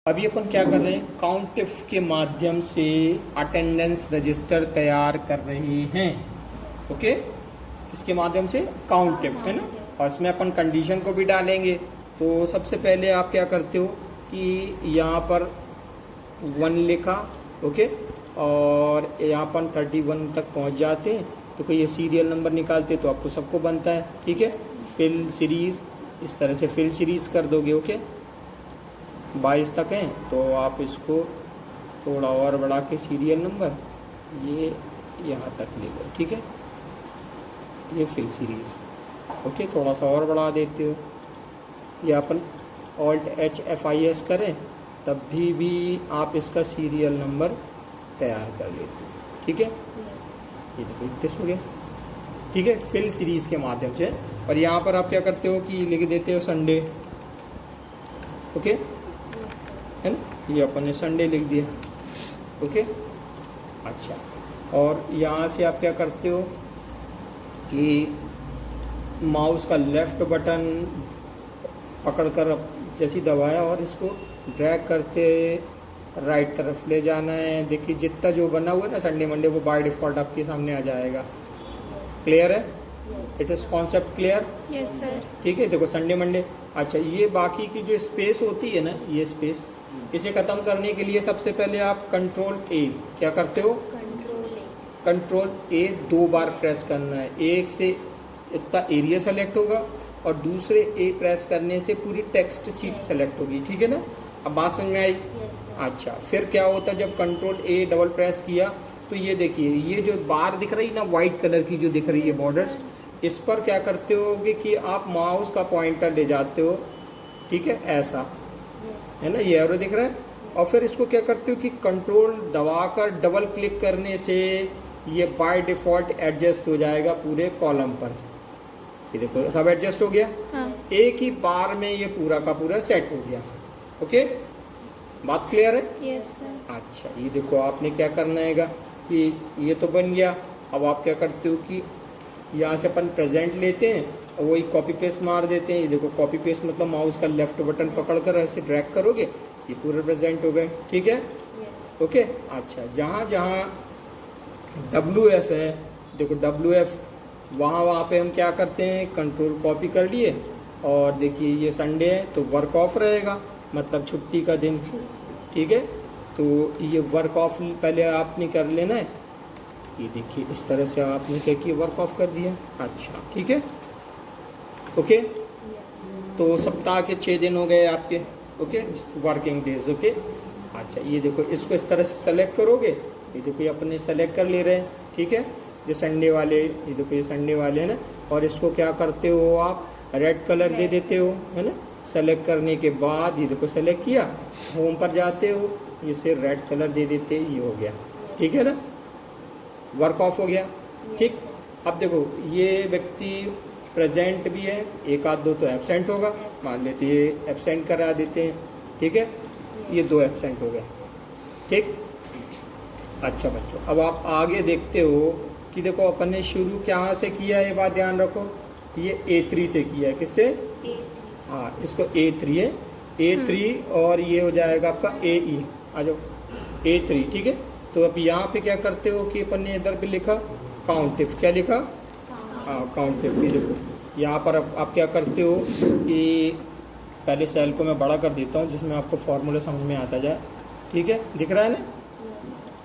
अभी अपन क्या कर रहे हैं, काउंटिफ के माध्यम से अटेंडेंस रजिस्टर तैयार कर रहे हैं। ओके, इसके माध्यम से काउंटिफ है ना, और इसमें अपन कंडीशन को भी डालेंगे। तो सबसे पहले आप क्या करते हो कि यहाँ पर 1 लिखा, ओके, और यहाँ पर 31 तक पहुँच जाते हैं तो कोई ये सीरियल नंबर निकालते तो आपको सबको बनता है। ठीक है, फिल सीरीज़ इस तरह से फिल सीरीज़ कर दोगे। ओके, 22 तक हैं तो आप इसको थोड़ा और बढ़ा के सीरियल नंबर ये यहाँ तक ले लो। ठीक है, ये फिल सीरीज़। ओके, थोड़ा सा और बढ़ा देते हो, या अपन Alt+H+FIS करें तब भी आप इसका सीरियल नंबर तैयार कर लेते हो। ठीक है, ये देखो 31 हो गया। ठीक है, फिल सीरीज़ के माध्यम से। और यहाँ पर आप क्या करते हो कि लिख देते हो संडे। ओके है ना, ये अपन ने संडे लिख दिया। ओके, अच्छा, और यहाँ से आप क्या करते हो कि माउस का लेफ़्ट बटन पकड़कर जैसे दबाया और इसको ड्रैग करते राइट तरफ ले जाना है। देखिए जितना जो बना हुआ है ना संडे मंडे, वो बाय डिफ़ॉल्ट आपके सामने आ जाएगा। क्लियर है? It is concept clear? Yes sir. ठीक है, देखो संडे मंडे। अच्छा, ये बाकी की जो स्पेस होती है ना, ये स्पेस, इसे ख़त्म करने के लिए सबसे पहले आप Ctrl+A क्या करते हो? Ctrl+A 2 बार प्रेस करना है। एक से इतना एरिया सेलेक्ट होगा और दूसरे ए प्रेस करने से पूरी टेक्स्ट शीट सेलेक्ट होगी। ठीक है ना, अब बात समझ में आई? अच्छा, फिर क्या होता है जब Ctrl+A डबल प्रेस किया तो ये देखिए, ये जो बार दिख रही ना वाइट कलर की जो दिख रही है बॉर्डर्स, इस पर क्या करते होगे कि आप माउस का पॉइंटर ले जाते हो। ठीक है, ऐसा है ना, ये एरो दिख रहा है, और फिर इसको क्या करते हो कि कंट्रोल दबाकर डबल क्लिक करने से ये बाय डिफ़ॉल्ट एडजस्ट हो जाएगा पूरे कॉलम पर। ये देखो सब एडजस्ट हो गया। हाँ। एक ही बार में ये पूरा का पूरा सेट हो गया। ओके, बात क्लियर है? Yes sir. अच्छा, ये देखो आपने क्या करना है कि ये तो बन गया। अब आप क्या करते हो कि यहाँ से अपन प्रेजेंट लेते हैं और वही कॉपी पेस्ट मार देते हैं। ये देखो कॉपी पेस्ट मतलब माउस का लेफ्ट बटन पकड़कर ऐसे ड्रैग करोगे, ये पूरे प्रेजेंट हो गए। ठीक है, ओके। अच्छा, जहाँ जहाँ WF है, देखो WF वहाँ पे हम क्या करते हैं, कंट्रोल कॉपी कर लिए, और देखिए ये संडे है तो वर्क ऑफ रहेगा, मतलब छुट्टी का दिन। ठीक है, तो ये वर्क ऑफ पहले आपने कर लेना है। ये देखिए इस तरह से आपने क्या किया, वर्क ऑफ कर दिया। अच्छा, ठीक है, ओके। तो सप्ताह के 6 दिन हो गए आपके। Okay, working days. ओके, अच्छा, ये देखो इसको इस तरह से सेलेक्ट करोगे। ये देखो ये अपने सेलेक्ट कर ले रहे हैं। ठीक है, जो संडे वाले, ये देखो ये संडे वाले हैं ना, और इसको क्या करते हो आप, रेड कलर दे देते हो, है ना। सेलेक्ट करने के बाद ये देखो सेलेक्ट किया, होम पर जाते हो, ये से रेड कलर दे देते, ये हो गया। ठीक है ना, वर्क ऑफ हो गया। ठीक, अब देखो ये व्यक्ति प्रेजेंट भी है, एक आध दो तो एब्सेंट होगा, मान लेते ये एब्सेंट करा देते हैं। ठीक है, ये 2 एब्सेंट हो गए। ठीक, अच्छा बच्चों, अब आप आगे देखते हो कि देखो अपन ने शुरू कहाँ से किया है, ये बात ध्यान रखो, ये A3 से किया है। किससे? हाँ, इसको A3 है, A3, और ये हो जाएगा आपका AE। आ जाओ A3। ठीक है, तो अब यहाँ पे क्या करते हो कि अपन ने इधर पे लिखा काउंटिफ। क्या लिखा? हाँ, काउंटिफ। ये देखो यहाँ पर आप क्या करते हो कि पहले सेल को मैं बड़ा कर देता हूँ जिसमें आपको फॉर्मूला समझ में आता जाए। ठीक है, दिख रहा है ना?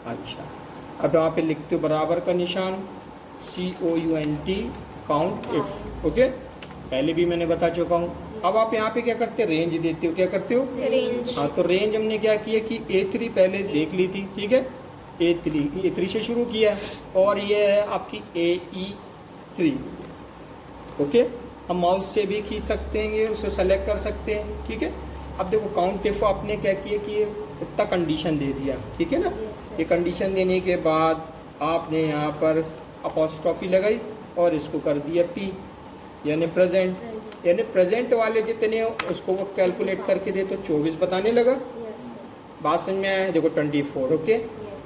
अच्छा, अब यहाँ पे लिखते हो बराबर का निशान, COUNT, काउंट इफ। ओके, पहले भी मैंने बता चुका हूँ। अब आप यहाँ पे क्या करते हो, रेंज देते हो। क्या करते हो? रेंज। हाँ, तो रेंज हमने क्या किया कि A3 पहले देख ली थी। ठीक है, A3 से शुरू किया, और ये है आपकी AE3। ओके, हम माउस से भी खींच सकते हैं, उसे सेलेक्ट कर सकते हैं। ठीक है, अब देखो काउंट इफ आपने क्या किया कि इतना कंडीशन दे दिया। ठीक है ना, ये कंडीशन देने के बाद आपने यहाँ पर अपॉस्ट्रॉफी लगाई और इसको कर दिया P, यानी प्रेजेंट। यानी प्रेजेंट वाले जितने उसको वो कैलकुलेट करके दे तो 24 बताने लगा। बात समझ में आया? देखो 24। ओके,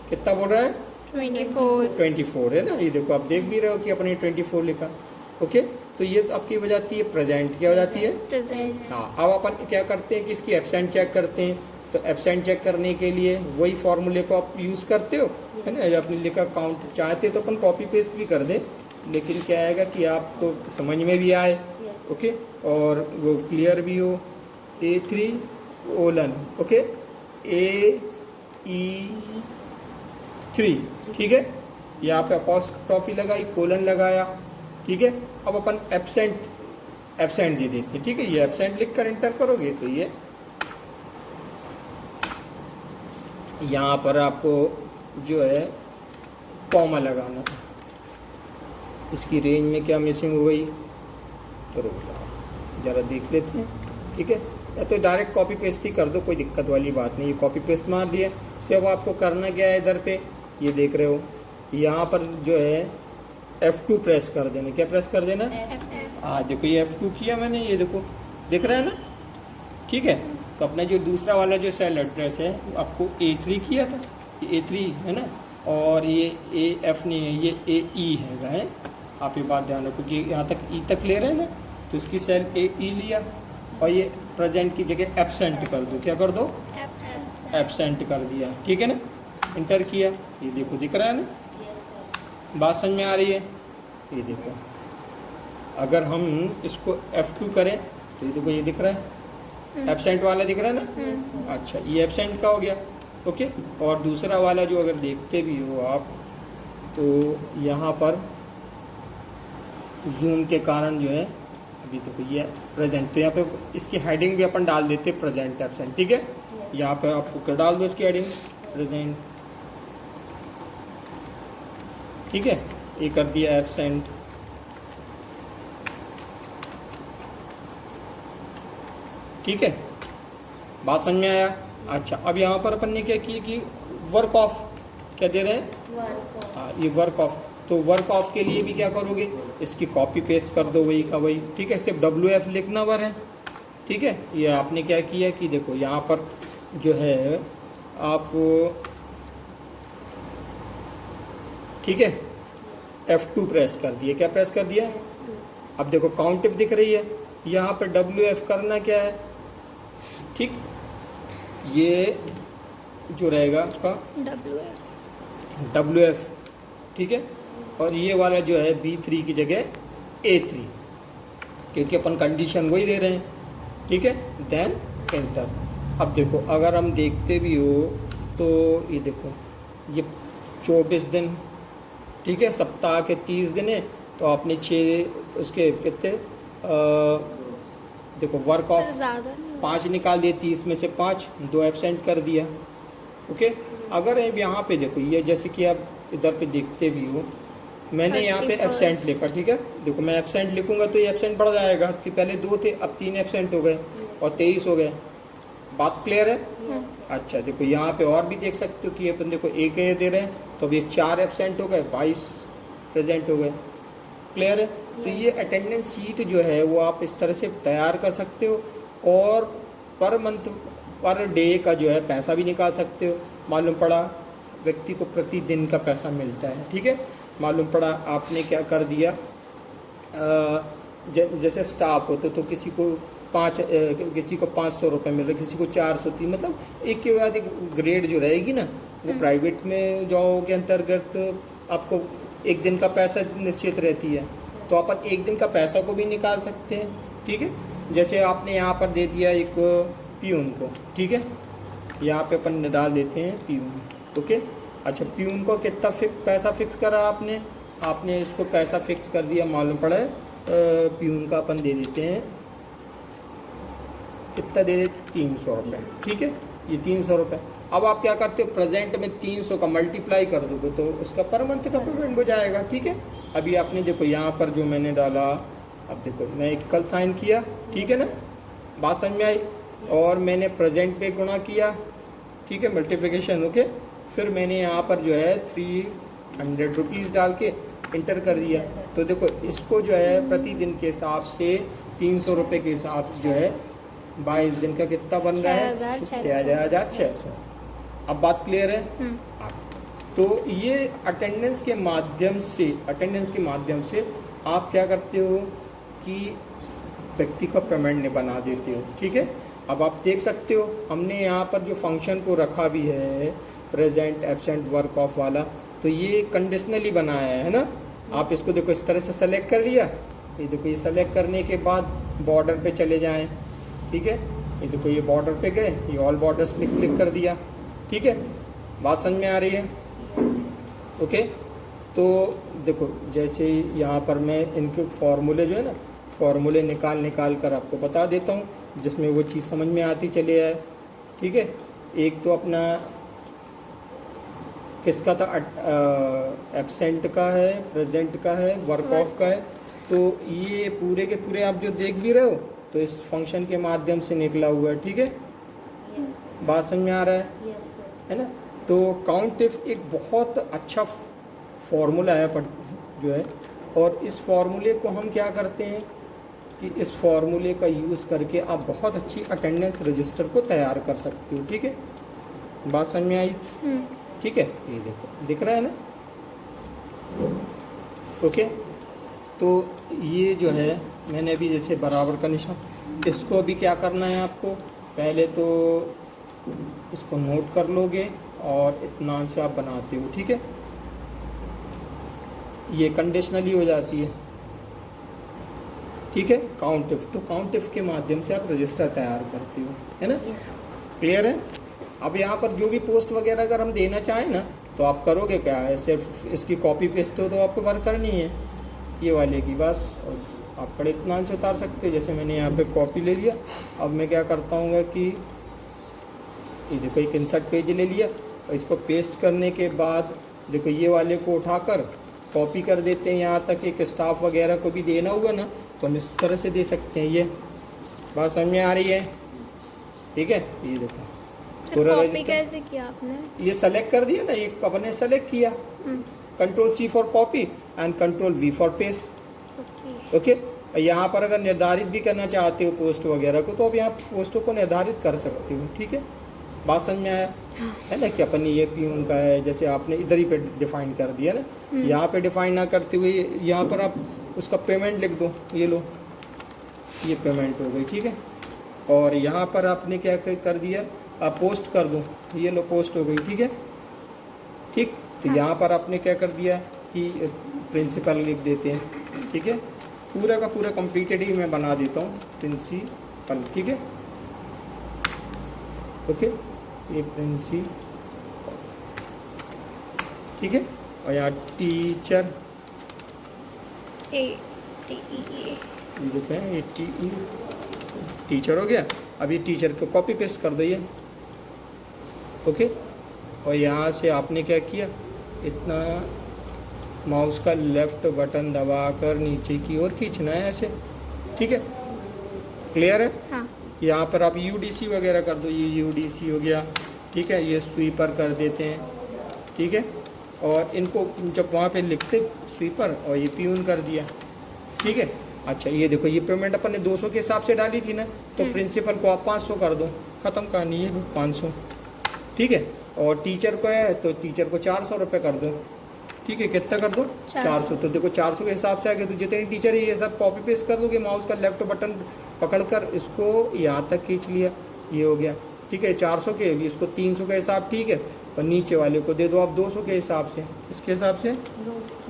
कितना बोल रहा है? 24 है ना। ये देखो आप देख भी रहे हो कि अपने 24 लिखा। ओके, तो ये तो आपकी हो जाती है प्रेजेंट। क्या हो जाती है? प्रेजेंट। हाँ, अब अपन क्या करते हैं कि इसकी एब्सेंट चेक करते हैं। तो एब्सेंट चेक करने के लिए वही फॉर्मूले को आप यूज़ करते हो, है ना। अपने लिखा काउंट चाहते तो अपन कॉपी पेस्ट भी कर दें, लेकिन क्या आएगा कि आपको समझ में भी आए, ओके, और वो क्लियर भी हो। A3 ओलन, ओके, AE3, ठीक है। यहाँ पे अपॉस्ट्रॉफी लगाई, कोलन लगाया, ठीक है। अब अपन एब्सेंट दे देते हैं, ठीक है। ये एब्सेंट लिख कर एंटर करोगे तो ये यहाँ पर आपको जो है कॉमा लगाना था। इसकी रेंज में क्या मिसिंग हो गई तो रुक जाओ ज़रा देख लेते हैं, ठीक है। या तो डायरेक्ट कॉपी पेस्ट ही कर दो, कोई दिक्कत वाली बात नहीं। ये कॉपी पेस्ट मार दिया। से अब आपको करना क्या है, इधर पे ये देख रहे हो, यहाँ पर जो है F2 प्रेस कर देना। क्या प्रेस कर देना? हाँ देखो ये F2 किया मैंने, ये देखो दिख रहा है ना, ठीक है। तो अपना जो दूसरा वाला जो सेल एड्रेस है आपको A3 किया था, ये A3 है ना, और ये AF नहीं है, ये AE है। आप ये बात ध्यान रखो कि यहाँ तक E तक ले रहे हैं ना, तो इसकी सेल AE लिया और ये प्रेजेंट की जगह एब्सेंट कर दो। क्या कर दो? एब्सेंट कर दिया, ठीक है ना। इंटर किया, ये देखो दिख रहा है ना, बात समझ में आ रही है। ये देखो अगर हम इसको F2 करें तो ये देखो ये दिख रहा है, एब्सेंट वाला दिख रहा है ना। अच्छा ये एब्सेंट का हो गया, ओके। और दूसरा वाला जो अगर देखते भी हो आप तो यहाँ पर जूम के कारण जो है अभी देखो ये प्रेजेंट, तो यहाँ पे इसकी हेडिंग भी अपन डाल देते प्रेजेंट एब्सेंट, ठीक है। यहाँ पे आपको कर डाल दो इसकी हेडिंग प्रेजेंट, ठीक है। ये कर दिया एब्सेंट, ठीक है। बात समझ में आया? अच्छा अब यहाँ पर अपन ने क्या किया कि वर्क ऑफ क्या दे रहे हैं, हाँ ये वर्क ऑफ। तो वर्क ऑफ के लिए भी क्या करोगे, इसकी कॉपी पेस्ट कर दो वही का वही, ठीक है। सिर्फ WF लिखना वर है, ठीक है। ये आपने क्या किया कि देखो यहाँ पर जो है आप, ठीक है, F2 प्रेस कर दिए। क्या प्रेस कर दिया? अब देखो काउंट इफ दिख रही है, यहाँ पर WF करना क्या है, ठीक। ये जो रहेगा आपका WF, ठीक है। और ये वाला जो है B3 की जगह A3, क्योंकि अपन कंडीशन वही दे रहे हैं, ठीक है। Then enter. अब देखो अगर हम देखते भी हो तो ये देखो ये 24 दिन, ठीक है, सप्ताह के 30 दिन है। तो आपने 6 उसके कितने देखो वर्क ऑफ 5 निकाल दिए, 30 में से 5, 2 एब्सेंट कर दिया, ओके। अगर अब यहाँ पे देखो ये जैसे कि आप इधर पे देखते भी हो, मैंने यहाँ पे एब्सेंट लिखा, ठीक है। देखो मैं एब्सेंट लिखूंगा तो ये एब्सेंट बढ़ जाएगा कि पहले 2 थे, अब 3 एब्सेंट हो गए और 23 हो गए। बात क्लियर है? अच्छा देखो यहाँ पे और भी देख सकते हो कि अपन देखो एक दे रहे हैं, तो अब ये 4 एब्सेंट हो गए, 22 प्रेजेंट हो गए। क्लियर है? तो ये अटेंडेंस शीट जो है वो आप इस तरह से तैयार कर सकते हो, और पर मंथ पर डे का जो है पैसा भी निकाल सकते हो। मालूम पड़ा व्यक्ति को प्रतिदिन का पैसा मिलता है, ठीक है। मालूम पड़ा आपने क्या कर दिया, जैसे स्टाफ होते तो किसी को 500 रुपये मिल रहे, किसी को 430, मतलब एक के बाद एक ग्रेड जो रहेगी ना, वो प्राइवेट में जॉब के अंतर्गत आपको एक दिन का पैसा निश्चित रहती है, तो अपन एक दिन का पैसा को भी निकाल सकते हैं, ठीक है। जैसे आपने यहाँ पर दे दिया एक पियून को, ठीक है, यहाँ पे अपन डाल देते हैं पियून, ओके। अच्छा पियून को कितना पैसा फिक्स करा आपने इसको पैसा फिक्स कर दिया। मालूम पड़ा है पियून का अपन दे देते हैं, कितना दे देते, 300 रुपये, ठीक है। ये 300 रुपये। अब आप क्या करते हो, प्रेजेंट में 300 का मल्टीप्लाई कर दोगे तो उसका पर मंथ का पेमेंट हो जाएगा, ठीक है। अभी आपने देखो यहाँ पर जो मैंने डाला, अब देखो मैं एक कल साइन किया, ठीक है ना, बात समझ में आई। और मैंने प्रेजेंट पे गुणा किया, ठीक है, मल्टीप्लिकेशन, ओके। फिर मैंने यहाँ पर जो है 300 रुपीज़ डाल के इंटर कर दिया। तो देखो इसको जो है प्रतिदिन के हिसाब से 300 रुपये के हिसाब से जो है 22 दिन का कितना बन रहा है, 6,600। अब बात क्लियर है? तो ये अटेंडेंस के माध्यम से आप क्या करते हो कि व्यक्ति का पेमेंट बना देते हो, ठीक है। अब आप देख सकते हो हमने यहाँ पर जो फंक्शन को रखा भी है प्रेजेंट एब्सेंट वर्क ऑफ वाला, तो ये कंडीशनली बनाया है ना। आप इसको देखो इस तरह से सेलेक्ट कर लिया, ये देखो ये सेलेक्ट करने के बाद बॉर्डर पे चले जाएं, ठीक है। ये देखो ये बॉर्डर पे गए, ये ऑल बॉर्डर्स पे क्लिक कर दिया, ठीक है। बात समझ में आ रही है? ओके। तो देखो जैसे यहाँ पर मैं इनके फॉर्मूले जो है ना, फॉर्मूले निकाल कर आपको बता देता हूँ जिसमें वो चीज़ समझ में आती चले आए, ठीक है। एक तो अपना किसका था, एब्सेंट का है, प्रेजेंट का है, वर्क ऑफ का है। तो ये पूरे के पूरे आप जो देख भी रहे हो तो इस फंक्शन के माध्यम से निकला हुआ है, ठीक है। बात समझ में आ रहा है? है ना। तो काउंट इफ एक बहुत अच्छा फॉर्मूला है जो है, और इस फॉर्मूले को हम क्या करते हैं कि इस फॉर्मूले का यूज़ करके आप बहुत अच्छी अटेंडेंस रजिस्टर को तैयार कर सकते हो, ठीक है। बात समझ में आई? ठीक है। ये देखो दिख रहा है ना। ओके। तो ये जो है मैंने अभी जैसे बराबर का निशान, इसको अभी क्या करना है आपको, पहले तो इसको नोट कर लोगे और इतना से आप बनाते हो, ठीक है। ये कंडीशनली हो जाती है, ठीक है। काउंट इफ, तो काउंट इफ के माध्यम से आप रजिस्टर तैयार करते हो, है ना। क्लियर है? अब यहाँ पर जो भी पोस्ट वगैरह अगर हम देना चाहें ना तो आप करोगे क्या है, सिर्फ इसकी कॉपी पेस्ट तो आपको वर्क करनी है ये वाले की बस, और आप बड़े इत्मीनान से उतार सकते हो। जैसे मैंने यहाँ पे कॉपी ले लिया, अब मैं क्या करता हूँ कि ये देखो एक इंसर्ट पेज ले लिया और इसको पेस्ट करने के बाद देखो ये वाले को उठाकर कॉपी कर देते हैं। यहाँ तक एक स्टाफ वगैरह को भी देना हुआ ना तो हम इस तरह से दे सकते हैं। ये बात समझ में आ रही है? ठीक है। ये देखो पूरा कॉपी कैसे किया आपने? ये सेलेक्ट कर दिया ना, ये अपने सेलेक्ट किया, Ctrl+C for copy and Ctrl+V for paste. Okay. यहाँ पर अगर निर्धारित भी करना चाहते हो पोस्ट वगैरह को तो अब यहाँ पोस्टों को निर्धारित कर सकते हो, ठीक है। बात समझ में आया है ना कि अपन ये पियून का है, जैसे आपने इधर ही पे डिफाइन कर दिया ना, यहाँ पे डिफाइन ना करते हुए यहाँ पर आप उसका पेमेंट लिख दो, ये लो ये पेमेंट हो गई, ठीक है। और यहाँ पर आपने क्या कर दिया, आप पोस्ट कर दो, ये लो पोस्ट हो गई, ठीक है। ठीक। तो यहाँ पर आपने क्या कर दिया कि प्रिंसिपल लिख देते हैं, ठीक है। पूरा का पूरा कंप्लीटेड ही मैं बना देता हूँ प्रिंसिपल, ठीक है। ओके। ये प्रिंसिपल, ठीक है। और यहाँ टीचर टीचर हो गया। अब ये टीचर को कॉपी पेस्ट कर दो ये, ओके। और यहाँ से आपने क्या किया, इतना माउस का लेफ्ट बटन दबाकर नीचे की ओर खींचना है ऐसे, ठीक है। क्लियर है? हाँ। यहाँ पर आप UDC वगैरह कर दो, ये UDC हो गया, ठीक है। ये स्वीपर कर देते हैं, ठीक है। और इनको जब वहाँ पे लिखते स्वीपर और ये पियून कर दिया, ठीक है। अच्छा ये देखो ये पेमेंट अपन ने 200 के हिसाब से डाली थी ना, तो प्रिंसिपल को आप 500 कर दो, ख़त्म कहानी है 500, ठीक है। और टीचर को है तो टीचर को 400 रुपये कर दो, ठीक है। कितना कर दो? 400। तो देखो 400 के हिसाब से आ गया, तो जितने टीचर है ये सब कॉपी पेस्ट कर दोगे, माउस का लेफ्ट बटन पकड़कर इसको यहाँ तक खींच लिया, ये हो गया, ठीक है। 400 के लिए इसको 300 का हिसाब, ठीक है। और नीचे वाले को दे दो आप 200 के हिसाब से, इसके हिसाब से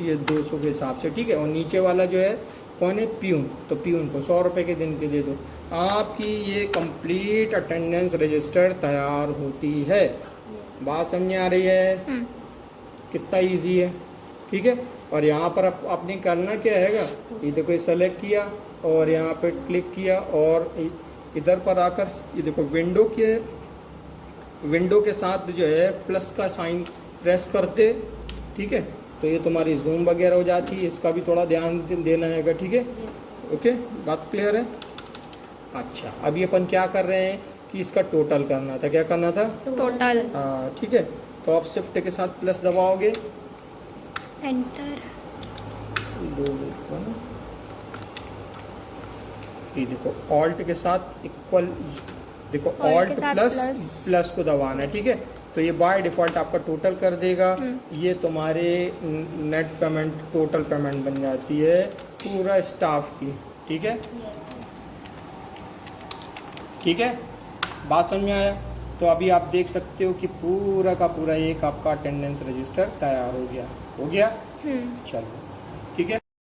ये 200 के हिसाब से, ठीक है। और नीचे वाला जो है कौन है, पियून, तो पियून को 100 रुपये के दिन के दे दो। आपकी ये कंप्लीट अटेंडेंस रजिस्टर तैयार होती है। बात समझ आ रही है? कितना इजी है, ठीक है। और यहाँ पर आपने करना क्या हैगा, ये देखो सेलेक्ट किया और यहाँ पे क्लिक किया और इधर पर आकर ये देखो विंडो के साथ जो है प्लस का साइन प्रेस करते, ठीक है। तो ये तुम्हारी जूम वगैरह हो जाती है, इसका भी थोड़ा ध्यान देना हैगा, ठीक है। ओके, बात क्लियर है? अच्छा अभी अपन क्या कर रहे हैं कि इसका टोटल करना था, क्या करना था? टोटल। ठीक है। तो आप शिफ्ट के साथ प्लस दबाओगे, एंटर, ये देखो ऑल्ट के साथ इक्वल, देखो ऑल्ट प्लस को दबाना है, ठीक है। तो ये बाय डिफ़ॉल्ट आपका टोटल कर देगा। ये तुम्हारे नेट पेमेंट टोटल पेमेंट बन जाती है पूरा स्टाफ की, ठीक है। ठीक है। बात समझ में आया? तो अभी आप देख सकते हो कि पूरा का पूरा एक आपका अटेंडेंस रजिस्टर तैयार हो गया। हम्म। चलो ठीक है।